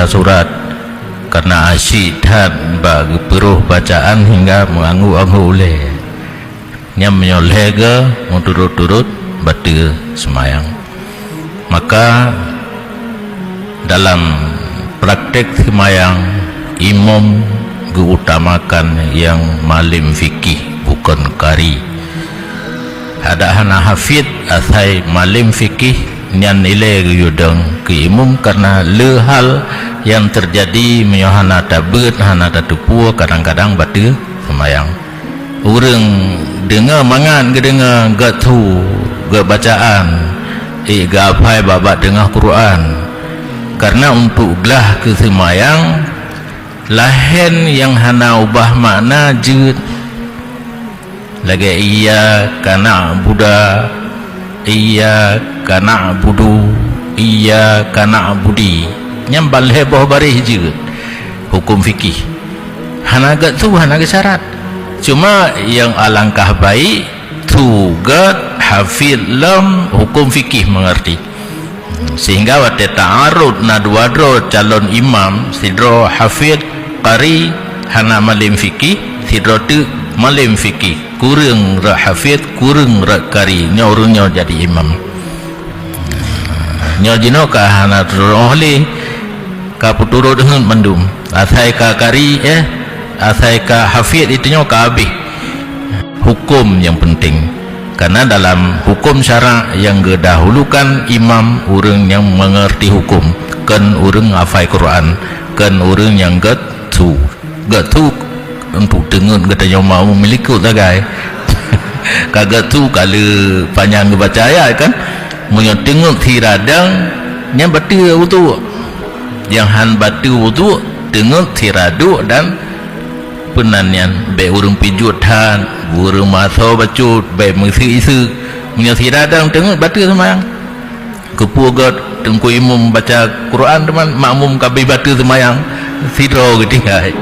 membaca surat karena asyik dan bagi peruh bacaan hingga mengganggu oleh nyam menyoleh ke turut-turut baca semayang. Maka dalam praktek semayang imam diutamakan yang malim fikih bukan kari. Ada hana hafid asai malim fikih nyan nilai yudang ke imam karena lehal yang terjadi menyohana tabut hana tatupu kadang-kadang batu semayang. Orang dengar mangan ke dengar gatu ke bacaan gapai babat dengar Quran karena untuk gelah ke semayang lahen yang hana ubah makna jut lagi iya kana buda iya kana budu iya kana budi nyambal heboh barih jut hukum fikih hana gat tu hana syarat. Cuma yang alangkah baik tugat hafid lam hukum fikih mengerti sehingga waktu ta'arud na dua dro calon imam sidro hafid qari hana malim fikih sidro tu malim fikih kurang ra hafid kurang ra qari nyorunyo jadi imam nyojino ka hana rohli ka puturo dengan mendum asai ka qari asai ka hafid itu nyo ka habis hukum yang penting karena dalam hukum syarak yang gedahulukan imam orang yang mengerti hukum kan orang hafal Quran kan orang yang gatu untuk dengar katanya mau memiliki tagai kagak tu kalau panjang baca ayat kan menyetengok tiradang yang batu wudu yang han batu wudu tengok tiradu dan penanyan baik urung pijutan urung masa bacut baik mengisi isu menyesiradang tengok batu semayang kepuagat tengku imam baca Quran teman makmum kabeh batu semayang sidro ketinggai.